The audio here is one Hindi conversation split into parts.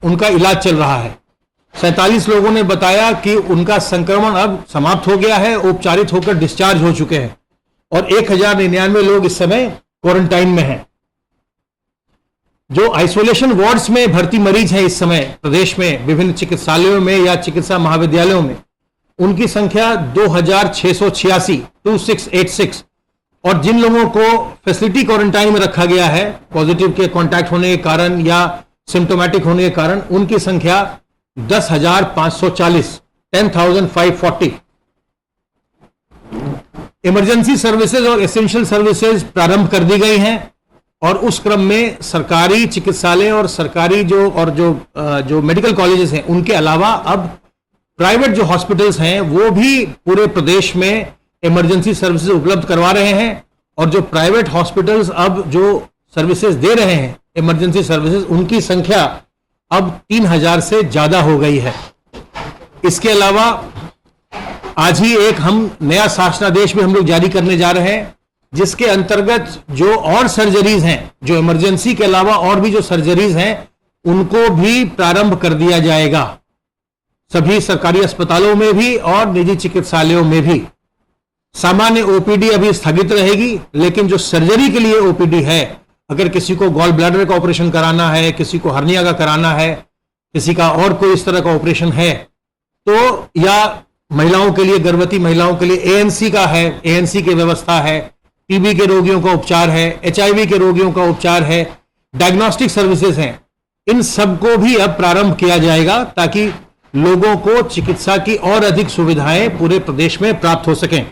उनका इलाज चल रहा है। 47 लोगों ने बताया कि उनका संक्रमण अब समाप्त हो गया है, उपचारित होकर डिस्चार्ज हो चुके हैं और 1099 लोग इस समय क्वारंटाइन में हैं। जो आइसोलेशन वार्ड्स में भर्ती मरीज हैं इस समय प्रदेश में विभिन्न चिकित्सालयों में या चिकित्सा महाविद्यालयों में, उनकी संख्या 2686 2686। और जिन लोगों को फैसिलिटी क्वारंटाइन में रखा गया है पॉजिटिव के कांटेक्ट होने के कारण या सिम्टोमेटिक होने के कारण, उनकी संख्या 10,540 10,540। इमरजेंसी सर्विसेज और एसेंशियल सर्विसेज प्रारंभ कर दी गई हैं और उस क्रम में सरकारी चिकित्सालय और सरकारी जो मेडिकल कॉलेजेस हैं उनके अलावा अब प्राइवेट जो हॉस्पिटल्स हैं वो भी पूरे प्रदेश में इमरजेंसी सर्विसेज उपलब्ध करवा रहे हैं। और जो प्राइवेट हॉस्पिटल्स अब जो सर्विसेज दे रहे हैं इमरजेंसी सर्विसेज, उनकी संख्या अब 3000 से ज्यादा हो गई है। इसके अलावा आज ही एक हम नया शासनादेश भी हम लोग जारी करने जा रहे हैं, जिसके अंतर्गत जो और सर्जरीज हैं, जो इमरजेंसी के अलावा और भी जो सर्जरीज हैं, उनको भी प्रारंभ कर दिया जाएगा, सभी सरकारी अस्पतालों में भी और निजी चिकित्सालयों में भी। सामान्य ओपीडी अभी स्थगित रहेगी, लेकिन जो सर्जरी के लिए ओपीडी है, अगर किसी को गॉल ब्लैडर का ऑपरेशन कराना है, किसी को हर्निया का कराना है, किसी का और कोई इस तरह का ऑपरेशन है, तो या महिलाओं के लिए, गर्भवती महिलाओं के लिए एएनसी का है, एएनसी की व्यवस्था है, टीबी के रोगियों का उपचार है, एचआईवी के रोगियों का उपचार है, डायग्नोस्टिक सर्विसेज हैं, इन सबको भी अब प्रारंभ किया जाएगा ताकि लोगों को चिकित्सा की और अधिक सुविधाएं पूरे प्रदेश में प्राप्त हो सकें।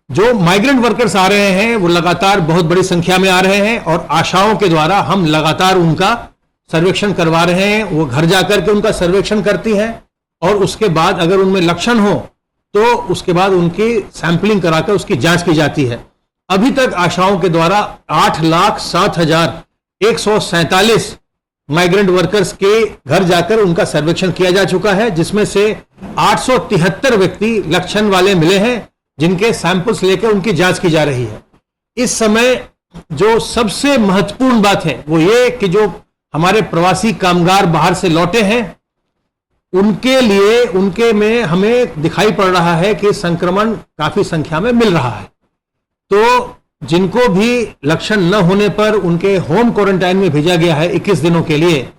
जो माइग्रेंट वर्कर्स आ रहे हैं वो लगातार बहुत बड़ी संख्या में आ रहे हैं और आशाओं के द्वारा हम लगातार उनका सर्वेक्षण करवा रहे हैं। वो घर जाकर के उनका सर्वेक्षण करती हैं और उसके बाद अगर उनमें लक्षण हो तो उसके बाद उनकी सैंपलिंग कराकर उसकी जांच की जाती है। अभी तक आशाओं के द्वारा 8,07,147 माइग्रेंट वर्कर्स के घर जाकर उनका सर्वेक्षण किया जा चुका है, जिसमें से 873 व्यक्ति लक्षण वाले मिले हैं जिनके सैंपल्स लेकर उनकी जांच की जा रही है। इस समय जो सबसे महत्वपूर्ण बात है वो ये कि जो हमारे प्रवासी कामगार बाहर से लौटे हैं उनके लिए, उनके में हमें दिखाई पड़ रहा है कि संक्रमण काफी संख्या में मिल रहा है। तो जिनको भी लक्षण न होने पर उनके होम क्वारंटाइन में भेजा गया है 21 दिनों के लिए,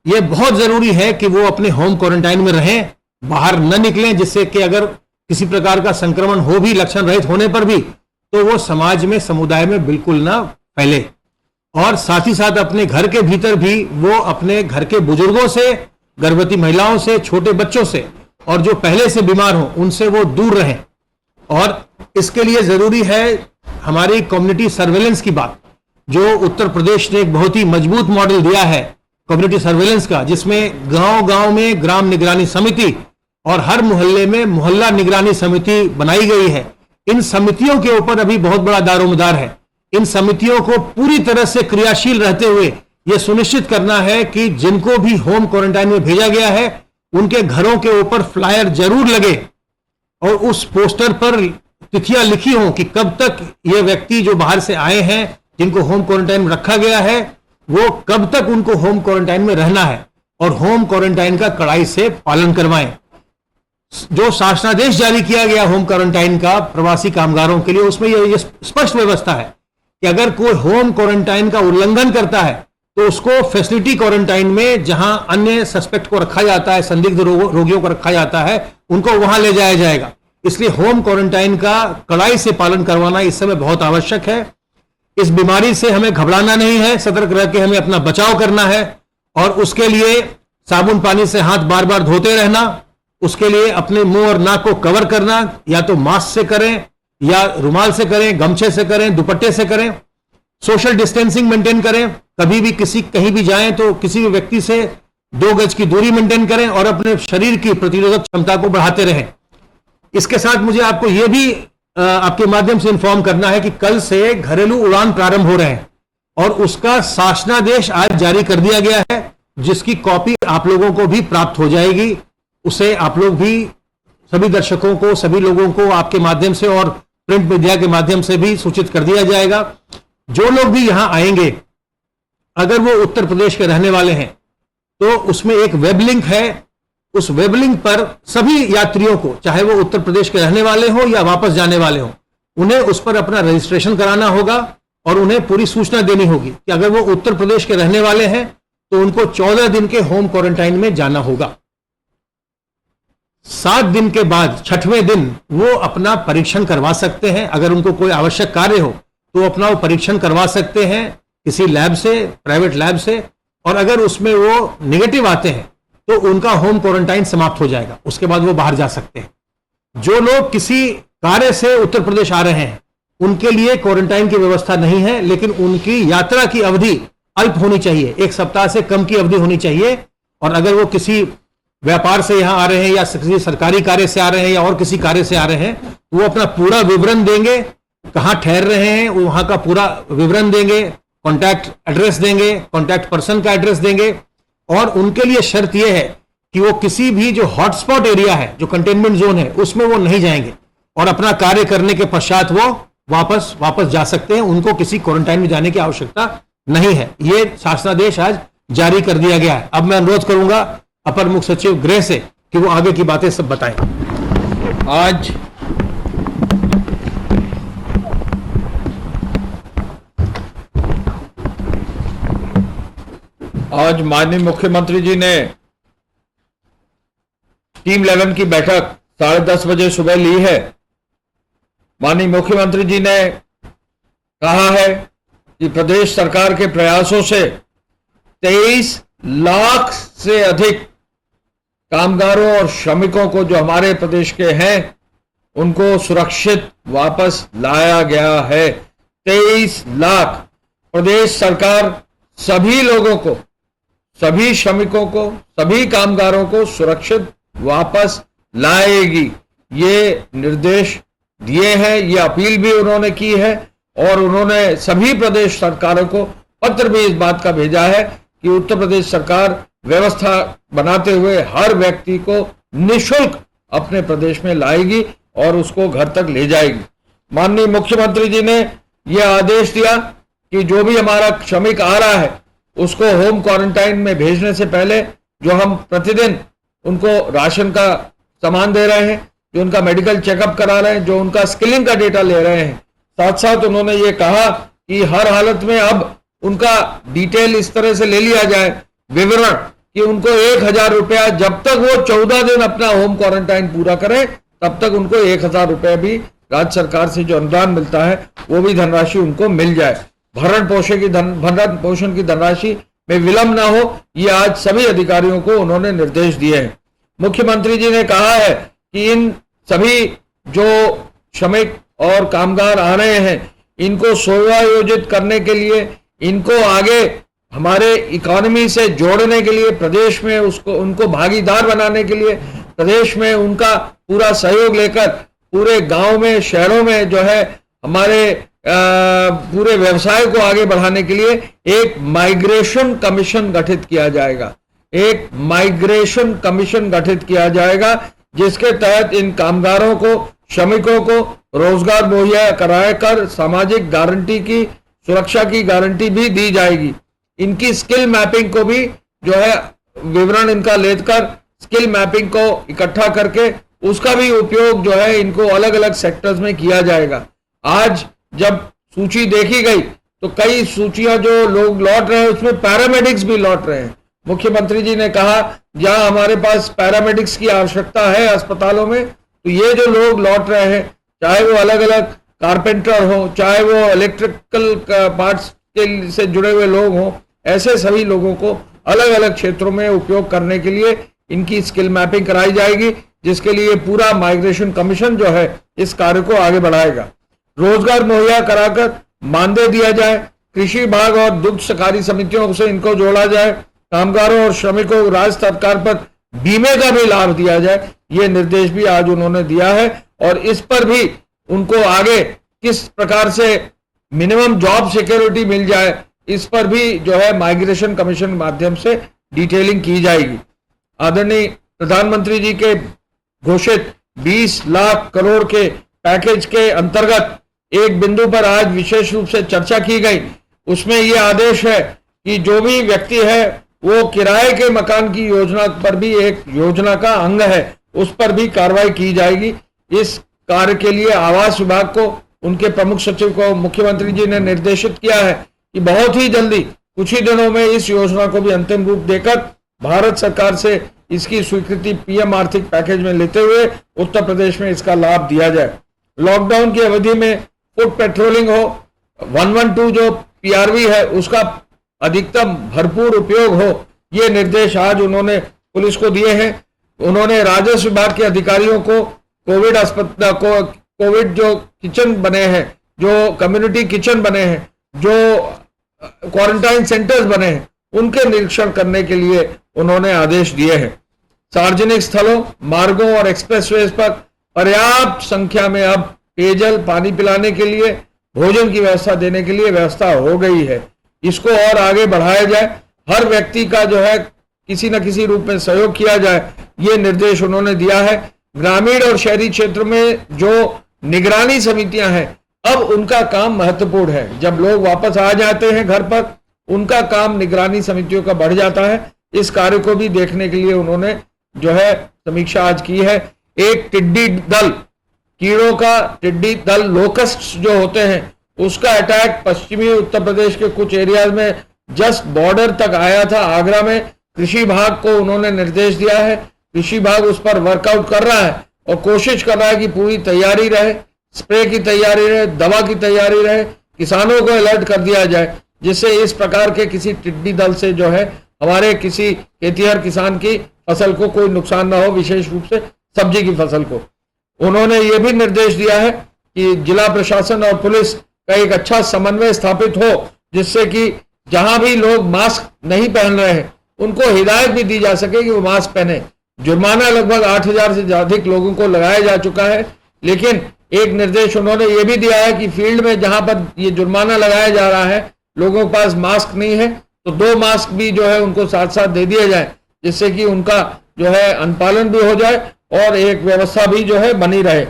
यह बहुत जरूरी है कि वो अपने होम क्वारंटाइन में रहें, बाहर न निकलें, जिससे कि अगर किसी प्रकार का संक्रमण हो भी लक्षण रहित होने पर भी तो वो समाज में, समुदाय में बिल्कुल ना फैले। और साथ ही साथ अपने घर के भीतर भी वो अपने घर के बुजुर्गों से, गर्भवती महिलाओं से, छोटे बच्चों से और जो पहले से बीमार हों उनसे वो दूर रहें। और इसके लिए जरूरी है हमारी कम्युनिटी सर्वेलेंस की बात, जो उत्तर प्रदेश ने एक बहुत ही मजबूत मॉडल दिया है कम्युनिटी सर्वेलेंस का, जिसमें गांव-गांव में ग्राम निगरानी समिति और हर मोहल्ले में मोहल्ला निगरानी समिति बनाई गई है। इन समितियों के ऊपर अभी बहुत बड़ा दारोमदार है। इन समितियों को पूरी तरह से क्रियाशील रहते हुए यह सुनिश्चित करना है कि जिनको भी होम क्वारंटाइन में भेजा गया है उनके घरों के ऊपर फ्लायर जरूर लगे और उस पोस्टर पर तिथियां लिखी हों कि कब तक ये व्यक्ति जो बाहर से आए हैं, जिनको होम क्वारंटाइन में रखा गया है, वो कब तक उनको होम क्वारंटाइन में रहना है और होम क्वारंटाइन का कड़ाई से पालन करवाएं। जो शासनादेश जारी किया गया होम क्वारंटाइन का प्रवासी कामगारों के लिए, उसमें यह स्पष्ट व्यवस्था है कि अगर कोई होम क्वारंटाइन का उल्लंघन करता है तो उसको फैसिलिटी क्वारंटाइन में, जहां अन्य सस्पेक्ट को रखा जाता है, संदिग्ध रोगियों को रखा जाता है, उनको वहां ले जाया जाएगा। इसलिए होम क्वारंटाइन का कड़ाई से पालन करवाना इस समय बहुत आवश्यक है। इस बीमारी से हमें घबराना नहीं है, सतर्क रह के हमें अपना बचाव करना है और उसके लिए साबुन पानी से हाथ बार बार धोते रहना, उसके लिए अपने मुंह और नाक को कवर करना, या तो मास्क से करें या रुमाल से करें, गमछे से करें, दुपट्टे से करें, सोशल डिस्टेंसिंग मेंटेन करें, कभी भी कहीं भी जाएं तो किसी भी व्यक्ति से 2 गज की दूरी मेंटेन करें और अपने शरीर की प्रतिरोधक क्षमता को बढ़ाते रहें। इसके साथ मुझे आपको यह भी आपके माध्यम से इन्फॉर्म करना है कि कल से घरेलू उड़ान प्रारंभ हो रहे हैं और उसका शासनादेश आज जारी कर दिया गया है, जिसकी कॉपी आप लोगों को भी प्राप्त हो जाएगी। उसे आप लोग भी, सभी दर्शकों को, सभी लोगों को आपके माध्यम से और प्रिंट मीडिया के माध्यम से भी सूचित कर दिया जाएगा। जो लोग भी यहां आएंगे अगर वो उत्तर प्रदेश के रहने वाले हैं तो उसमें एक वेब लिंक है। उस वेब लिंक पर सभी यात्रियों को, चाहे वो उत्तर प्रदेश के रहने वाले हो या वापस जाने वाले हो, उन्हें उस पर अपना रजिस्ट्रेशन कराना होगा और उन्हें पूरी सूचना देनी होगी कि अगर वो उत्तर प्रदेश के रहने वाले हैं तो उनको 14 दिन के होम क्वारंटाइन में जाना होगा। 7 दिन के बाद 6वें दिन वो अपना परीक्षण करवा सकते हैं। अगर उनको कोई आवश्यक कार्य हो तो अपना वो परीक्षण करवा सकते हैं किसी लैब से, प्राइवेट लैब से, और अगर उसमें वो निगेटिव आते हैं तो उनका होम क्वारंटाइन समाप्त हो जाएगा। उसके बाद वो बाहर जा सकते हैं। जो लोग किसी कार्य से उत्तर प्रदेश आ रहे हैं उनके लिए क्वारंटाइन की व्यवस्था नहीं है, लेकिन उनकी यात्रा की अवधि अल्प होनी चाहिए, 1 सप्ताह से कम की अवधि होनी चाहिए। और अगर वो किसी व्यापार से यहां आ रहे हैं या किसी सरकारी कार्य से आ रहे हैं या और किसी कार्य से आ रहे हैं, वो अपना पूरा विवरण देंगे, कहां ठहर रहे हैं वहां का पूरा विवरण देंगे, कॉन्टैक्ट एड्रेस देंगे, कॉन्टैक्ट पर्सन का एड्रेस देंगे। और उनके लिए शर्त यह है कि वो किसी भी जो हॉटस्पॉट एरिया है, जो कंटेनमेंट जोन है, उसमें वो नहीं जाएंगे और अपना कार्य करने के पश्चात वो वापस जा सकते हैं। उनको किसी क्वारंटाइन में जाने की आवश्यकता नहीं है। ये शासनादेश आज जारी कर दिया गया है। अब मैं अनुरोध करूंगा अपर मुख्य सचिव गृह से कि वो आगे की बातें सब बताएं। आज माननीय मुख्यमंत्री जी ने टीम 11 की बैठक 10:30 बजे सुबह ली है। माननीय मुख्यमंत्री जी ने कहा है कि प्रदेश सरकार के प्रयासों से 23 लाख से अधिक कामगारों और श्रमिकों को जो हमारे प्रदेश के हैं उनको सुरक्षित वापस लाया गया है। 23 लाख। प्रदेश सरकार सभी लोगों को, सभी श्रमिकों को, सभी कामगारों को सुरक्षित वापस लाएगी। ये निर्देश दिए हैं, ये अपील भी उन्होंने की है और उन्होंने सभी प्रदेश सरकारों को पत्र भी इस बात का भेजा है कि उत्तर प्रदेश सरकार व्यवस्था बनाते हुए हर व्यक्ति को निःशुल्क अपने प्रदेश में लाएगी और उसको घर तक ले जाएगी। माननीय मुख्यमंत्री जी ने यह आदेश दिया कि जो भी हमारा श्रमिक आ रहा है उसको होम क्वारंटाइन में भेजने से पहले जो हम प्रतिदिन उनको राशन का सामान दे रहे हैं, जो उनका मेडिकल चेकअप करा रहे हैं, जो उनका स्किलिंग का डेटा ले रहे हैं, साथ साथ उन्होंने ये कहा कि हर हालत में अब उनका डिटेल इस तरह से ले लिया जाए, विवरण, कि उनको 1,000 रुपया, जब तक वो 14 दिन अपना होम क्वारंटाइन पूरा करें तब तक उनको 1,000 रुपया भी राज्य सरकार से जो अनुदान मिलता है वो भी धनराशि उनको मिल जाए। भरण पोषण की धनराशि में विलंब ना हो, ये आज सभी अधिकारियों को उन्होंने निर्देश दिए हैं। मुख्यमंत्री जी ने कहा है कि इन सभी जो श्रमिक और कामगार आ रहे हैं इनको सुविधायोजित करने के लिए, इनको आगे हमारे इकोनॉमी से जोड़ने के लिए, प्रदेश में उनको भागीदार बनाने के लिए, प्रदेश में उनका पूरा सहयोग लेकर पूरे गांव में, शहरों में जो है हमारे पूरे व्यवसाय को आगे बढ़ाने के लिए एक माइग्रेशन कमीशन गठित किया जाएगा। एक माइग्रेशन कमीशन गठित किया जाएगा जिसके तहत इन कामगारों को, श्रमिकों को रोजगार मुहैया कराकर सामाजिक गारंटी की, सुरक्षा की गारंटी भी दी जाएगी। इनकी स्किल मैपिंग को भी जो है विवरण इनका लेकर स्किल मैपिंग को इकट्ठा करके उसका भी उपयोग जो है इनको अलग अलग सेक्टर्स में किया जाएगा। आज जब सूची देखी गई तो कई सूचियां जो लोग लौट रहे हैं उसमें पैरामेडिक्स भी लौट रहे हैं। मुख्यमंत्री जी ने कहा जहां हमारे पास पैरामेडिक्स की आवश्यकता है अस्पतालों में, तो ये जो लोग लौट रहे हैं, चाहे वो अलग अलग कारपेंटर हो, चाहे वो इलेक्ट्रिकल पार्ट्स के से जुड़े हुए लोग हों, ऐसे सभी लोगों को अलग अलग क्षेत्रों में उपयोग करने के लिए इनकी स्किल मैपिंग कराई जाएगी, जिसके लिए पूरा माइग्रेशन कमीशन जो है इस कार्य को आगे बढ़ाएगा। रोजगार मुहैया कराकर मानदेय दिया जाए, कृषि विभाग और दुग्ध सहकारी समितियों से इनको जोड़ा जाए, कामगारों और श्रमिकों को राज्य सरकार पर बीमे का भी लाभ दिया जाए। ये निर्देश भी आज उन्होंने दिया है और इस पर भी उनको आगे किस प्रकार से मिनिमम जॉब सिक्योरिटी मिल जाए, इस पर भी जो है माइग्रेशन कमीशन के माध्यम से डिटेलिंग की जाएगी। आदरणीय प्रधानमंत्री जी के घोषित 20 लाख करोड़ के पैकेज के अंतर्गत एक बिंदु पर आज विशेष रूप से चर्चा की गई। उसमें यह आदेश है कि जो भी व्यक्ति है वो किराए के मकान की योजना पर भी एक योजना का अंग है, उस पर भी कार्रवाई की जाएगी। इस कार्य के लिए आवास विभाग को, उनके प्रमुख सचिव को मुख्यमंत्री जी ने निर्देशित किया है कि बहुत ही जल्दी कुछ ही दिनों में इस योजना को भी अंतिम रूप देकर भारत सरकार से इसकी स्वीकृति पीएम आर्थिक पैकेज में लेते हुए उत्तर प्रदेश में इसका लाभ दिया जाए। लॉकडाउन की अवधि में फुट पेट्रोलिंग हो, 112 जो पीआरवी है उसका अधिकतम भरपूर उपयोग हो, ये निर्देश आज उन्होंने पुलिस को दिए हैं। उन्होंने राजस्व विभाग के अधिकारियों को कोविड अस्पताल को, कोविड जो किचन बने हैं, जो कम्युनिटी किचन बने हैं, जो क्वारंटाइन सेंटर्स बने हैं, उनके निरीक्षण करने के लिए उन्होंने आदेश दिए हैं। सार्वजनिक स्थलों, मार्गों और एक्सप्रेसवेज पर पर्याप्त संख्या में अब पेयजल, पानी पिलाने के लिए, भोजन की व्यवस्था देने के लिए व्यवस्था हो गई है। इसको और आगे बढ़ाया जाए, हर व्यक्ति का जो है किसी न किसी रूप में सहयोग किया जाए, ये निर्देश उन्होंने दिया है। ग्रामीण और शहरी क्षेत्र में जो निगरानी समितियां हैं, अब उनका काम महत्वपूर्ण है। जब लोग वापस आ जाते हैं घर पर, उनका काम निगरानी समितियों का बढ़ जाता है। इस कार्य को भी देखने के लिए उन्होंने जो है समीक्षा आज की है। एक टिड्डी दल, कीड़ों का टिड्डी दल, लोकस्ट जो होते हैं, उसका अटैक पश्चिमी उत्तर प्रदेश के कुछ एरियाज में जस्ट बॉर्डर तक आया था। आगरा में कृषि विभाग को उन्होंने निर्देश दिया है, कृषि विभाग उस पर वर्कआउट कर रहा है और कोशिश कर रहा है कि पूरी तैयारी रहे, स्प्रे की तैयारी रहे, दवा की तैयारी रहे, किसानों को अलर्ट कर दिया जाए, जिससे इस प्रकार के किसी टिड्डी दल से जो है हमारे किसी खेतिहर किसान की फसल को कोई नुकसान ना हो, विशेष रूप से सब्जी की फसल को। उन्होंने ये भी निर्देश दिया है कि जिला प्रशासन और पुलिस का एक अच्छा समन्वय स्थापित हो, जिससे कि जहां भी लोग मास्क नहीं पहन रहे हैं उनको हिदायत भी दी जा सके कि वो मास्क पहने। जुर्माना लगभग 8,000 से अधिक लोगों को लगाया जा चुका है, लेकिन एक निर्देश उन्होंने ये भी दिया है कि फील्ड में जहां पर ये जुर्माना लगाया जा रहा है, लोगों के पास मास्क नहीं है, तो 2 मास्क भी जो है उनको साथ साथ दे दिए जाए, जिससे कि उनका जो है अनुपालन भी हो जाए और एक व्यवस्था भी जो है बनी रहे।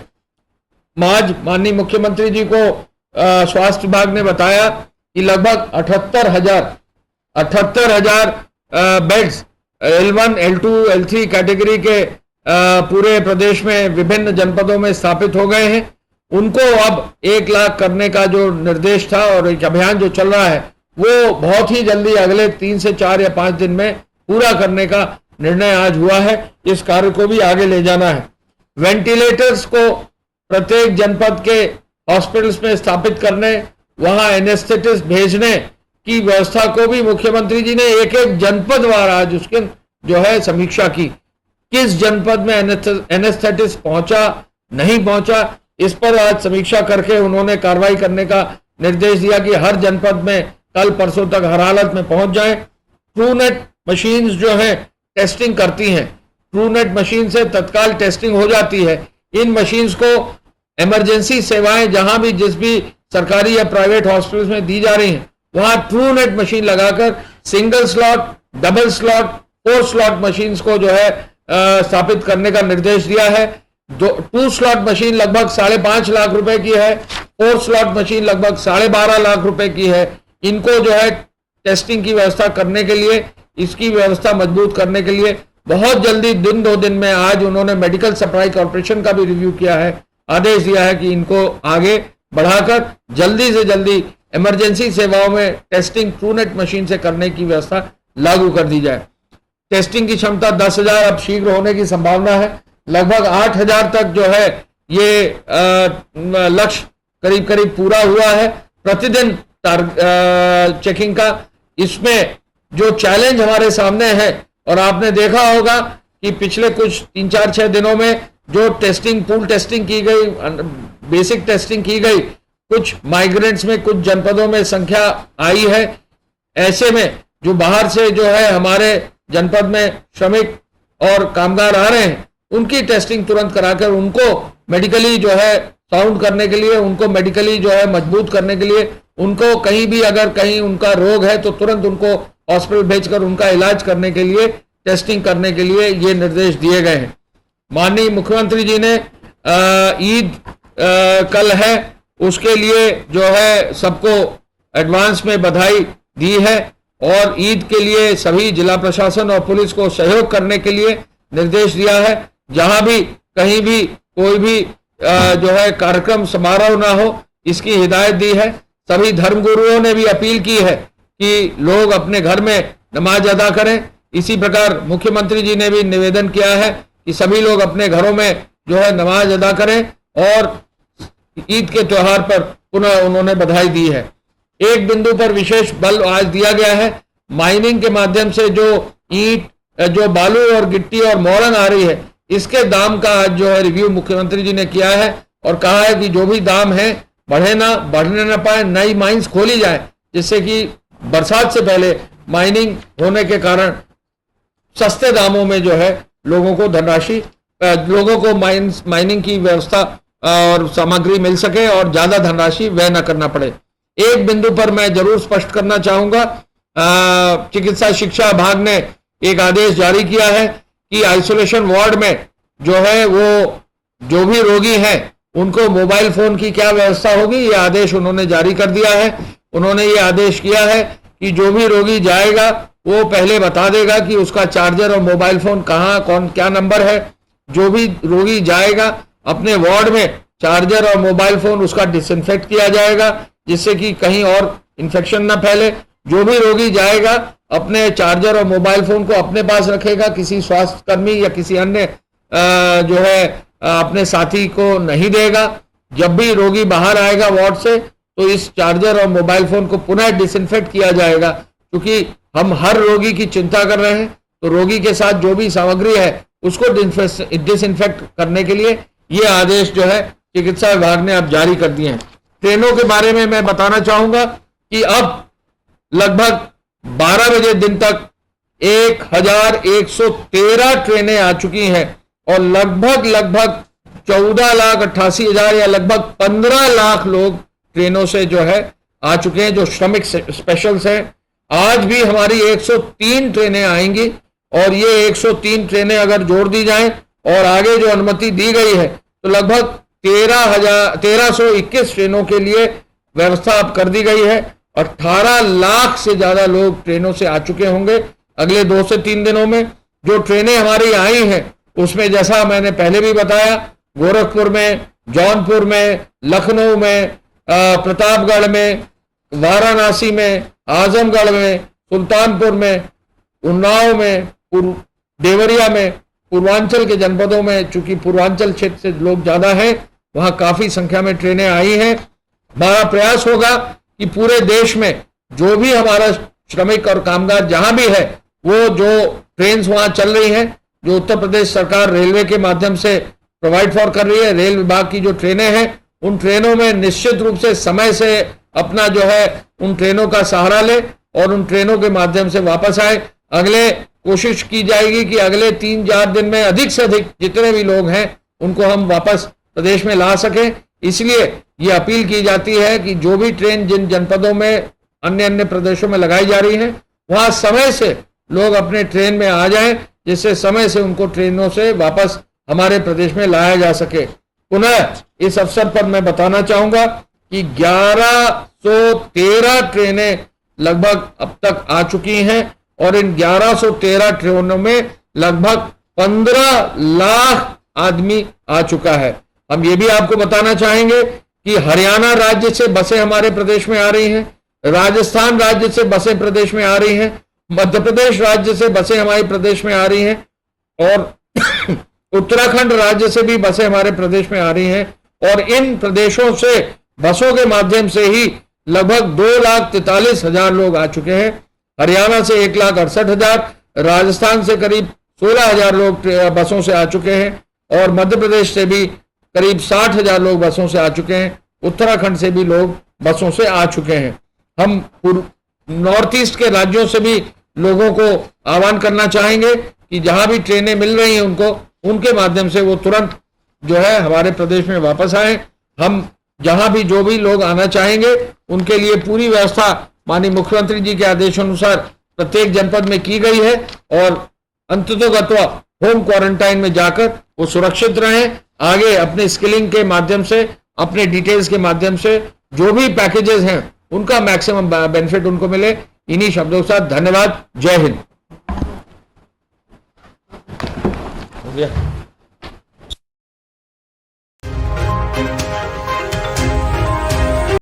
आज माननीय मुख्यमंत्री जी को स्वास्थ्य विभाग ने बताया कि लगभग 78,000 beds L1, L2, L3 category के पूरे प्रदेश में विभिन्न जनपदों में स्थापित हो गए हैं। उनको अब 1 लाख करने का जो निर्देश था और एक अभियान जो चल रहा है, वो बहुत ही जल्दी अगले 3 से 4 या 5 दिन में पूरा करने का निर्णय आज हुआ है। इस कार्य को भी आगे ले जाना है। वेंटिलेटर्स को प्रत्येक जनपद के हॉस्पिटल्स में स्थापित करने, वहां एनेस्थेटिस्ट भेजने की व्यवस्था को भी मुख्यमंत्री जी ने एक एक जनपद वार आज उसके जो है समीक्षा की। किस जनपद में एनेस्थेटिस्ट पहुंचा, नहीं पहुंचा, इस पर आज समीक्षा करके उन्होंने कार्रवाई करने का निर्देश दिया कि हर जनपद में कल परसों तक हर हालत में पहुंच जाए। ट्रूनेट मशीन्स जो है टेस्टिंग करती हैं, ट्रूनेट मशीन से तत्काल टेस्टिंग हो जाती है। इन मशीन्स को इमरजेंसी सेवाएं जहां भी जिस भी सरकारी या प्राइवेट हॉस्पिटल्स में दी जा रही हैं, वहां ट्रूनेट मशीन लगाकर single slot, double slot, 4 slot machines को जो है स्थापित करने का निर्देश दिया है। 2 स्लॉट मशीन लगभग 5.5 लाख रुपए की है, 4 स्लॉट मशीन लगभग 12.5 लाख रुपए की है। इनको जो है टेस्टिंग की व्यवस्था करने के लिए, इसकी व्यवस्था मजबूत करने के लिए बहुत जल्दी 1-2 दिन में आज उन्होंने मेडिकल सप्लाई कॉर्पोरेशन का भी रिव्यू किया है, आदेश दिया है कि इनको आगे बढ़ाकर जल्दी से जल्दी इमरजेंसी सेवाओं में टेस्टिंग ट्रूनेट मशीन से करने की व्यवस्था लागू कर दी जाए। टेस्टिंग की क्षमता 10,000 अब शीघ्र होने की संभावना है। लगभग 8,000 तक जो है ये लक्ष्य करीब करीब पूरा हुआ है प्रतिदिन चेकिंग का। इसमें जो चैलेंज हमारे सामने है, और आपने देखा होगा कि पिछले कुछ 3-4-6 दिनों में जो टेस्टिंग, पूल टेस्टिंग की गई, बेसिक टेस्टिंग की गई, कुछ माइग्रेंट्स में कुछ जनपदों में संख्या आई है। ऐसे में जो बाहर से जो है हमारे जनपद में श्रमिक और कामगार आ रहे हैं, उनकी टेस्टिंग तुरंत कराकर उनको मेडिकली जो है साउंड करने के लिए, उनको मेडिकली जो है मजबूत करने के लिए, उनको कहीं भी अगर कहीं उनका रोग है तो तुरंत उनको हॉस्पिटल भेजकर उनका इलाज करने के लिए, टेस्टिंग करने के लिए ये निर्देश दिए गए हैं। माननीय मुख्यमंत्री जी ने ईद कल है, उसके लिए जो है सबको एडवांस में बधाई दी है और ईद के लिए सभी जिला प्रशासन और पुलिस को सहयोग करने के लिए निर्देश दिया है। जहां भी कहीं भी कोई भी जो है कार्यक्रम समारोह ना हो, इसकी हिदायत दी है। सभी धर्मगुरुओं ने भी अपील की है कि लोग अपने घर में नमाज अदा करें। इसी प्रकार मुख्यमंत्री जी ने भी निवेदन किया है कि सभी लोग अपने घरों में जो है नमाज अदा करें और ईद के त्योहार पर पुनः उन्होंने बधाई दी है। एक बिंदु पर विशेष बल आज दिया गया है। माइनिंग के माध्यम से जो ईंट, जो बालू और गिट्टी और मोरंग आ रही है, इसके दाम का आज जो है रिव्यू मुख्यमंत्री जी ने किया है और कहा है कि जो भी दाम है बढ़ने ना पाए, नई माइंस खोली जाए, जिससे कि बरसात से पहले माइनिंग होने के कारण सस्ते दामों में जो है लोगों को धनराशि, लोगों को माइनिंग की व्यवस्था और सामग्री मिल सके और ज्यादा धनराशि व्यय न करना पड़े। एक बिंदु पर मैं जरूर स्पष्ट करना चाहूंगा, चिकित्सा शिक्षा विभाग ने एक आदेश जारी किया है कि आइसोलेशन वार्ड में जो है वो जो भी रोगी हैं उनको मोबाइल फोन की क्या व्यवस्था होगी, ये आदेश उन्होंने जारी कर दिया है। उन्होंने ये आदेश किया है कि जो भी रोगी जाएगा वो पहले बता देगा कि उसका चार्जर और मोबाइल फोन कहाँ, कौन क्या नंबर है। जो भी रोगी जाएगा अपने वार्ड में चार्जर और मोबाइल फोन उसका डिसइंफेक्ट किया जाएगा, जिससे कि कहीं और इन्फेक्शन ना फैले। जो भी रोगी जाएगा अपने चार्जर और मोबाइल फोन को अपने पास रखेगा, किसी स्वास्थ्य कर्मी या किसी अन्य जो है अपने साथी को नहीं देगा। जब भी रोगी बाहर आएगा वार्ड से तो इस चार्जर और मोबाइल फोन को पुनः डिसइंफेक्ट किया जाएगा, क्योंकि हम हर रोगी की चिंता कर रहे हैं। तो रोगी के साथ जो भी सामग्री है उसको डिसइंफेक्ट करने के लिए ये आदेश जो है चिकित्सा विभाग ने अब जारी कर दिए हैं। ट्रेनों के बारे में मैं बताना चाहूंगा कि अब लगभग 12 बजे दिन तक 1113 ट्रेनें आ चुकी हैं और लगभग 14,88,000 या लगभग 15 लाख लोग ट्रेनों से जो है आ चुके हैं, जो श्रमिक स्पेशल्स हैं। आज भी हमारी 103 ट्रेनें आएंगी और ये 103 ट्रेनें अगर जोड़ दी जाएं और आगे जो अनुमति दी गई है तो लगभग 1321 ट्रेनों के लिए व्यवस्था अब कर दी गई है। 18 लाख से ज्यादा लोग ट्रेनों से आ चुके होंगे अगले 2 से 3 दिनों में। जो ट्रेनें हमारी आई हैं उसमें जैसा मैंने पहले भी बताया, गोरखपुर में, जौनपुर में, लखनऊ में, प्रतापगढ़ में, वाराणसी में, आजमगढ़ में, सुल्तानपुर में, उन्नाव में, देवरिया में, पूर्वांचल के जनपदों में, चूंकि पूर्वांचल क्षेत्र से लोग ज्यादा हैं, वहां काफी संख्या में ट्रेनें आई हैं। हमारा प्रयास होगा कि पूरे देश में जो भी हमारा श्रमिक और कामगार जहां भी है, वो जो ट्रेन वहां चल रही हैं, जो उत्तर प्रदेश सरकार रेलवे के माध्यम से प्रोवाइड फॉर कर रही है, रेल विभाग की जो ट्रेनें हैं, उन ट्रेनों में निश्चित रूप से समय से अपना जो है उन ट्रेनों का सहारा ले और उन ट्रेनों के माध्यम से वापस आए। अगले कोशिश की जाएगी कि अगले 3-4 दिन में अधिक से अधिक जितने भी लोग हैं उनको हम वापस प्रदेश में ला सकें। इसलिए ये अपील की जाती है कि जो भी ट्रेन जिन जनपदों में अन्य प्रदेशों में लगाई जा रही है वहां समय से लोग अपने ट्रेन में आ जाएं, जिससे समय से उनको ट्रेनों से वापस हमारे प्रदेश में लाया जा सके। पुनः इस अवसर पर मैं बताना चाहूंगा कि 1113 ट्रेनें लगभग अब तक आ चुकी हैं और इन 1113 ट्रेनों में लगभग 15 लाख आदमी आ चुका है। हम ये भी आपको बताना चाहेंगे कि हरियाणा राज्य से बसें हमारे प्रदेश में आ रही हैं, राजस्थान राज्य से बसें प्रदेश में आ रही हैं, मध्य प्रदेश राज्य से बसें हमारे प्रदेश में आ रही हैं और उत्तराखंड राज्य से भी बसें हमारे प्रदेश में आ रही हैं। और इन प्रदेशों से बसों के माध्यम से ही लगभग 2,43,000 लोग आ चुके हैं। हरियाणा से 1,68,000, राजस्थान से करीब 16,000 लोग बसों से आ चुके हैं और मध्य प्रदेश से भी करीब 60,000 लोग बसों से आ चुके हैं। उत्तराखंड से भी लोग बसों से आ चुके हैं। हम नॉर्थ ईस्ट के राज्यों से भी लोगों को आह्वान करना चाहेंगे कि जहां भी ट्रेनें मिल रही हैं उनको उनके माध्यम से वो तुरंत जो है हमारे प्रदेश में वापस आए। हम जहां भी जो भी लोग आना चाहेंगे उनके लिए पूरी व्यवस्था माननीय मुख्यमंत्री जी के आदेशानुसार प्रत्येक जनपद में की गई है और अंततोगत्वा होम क्वारंटाइन में जाकर वो सुरक्षित रहें। आगे अपने स्किलिंग के माध्यम से, अपने डिटेल्स के माध्यम से जो भी पैकेजेस हैं उनका मैक्सिमम बेनिफिट उनको मिले, इन्हीं शब्दों के साथ धन्यवाद। जय हिंद। हो गया।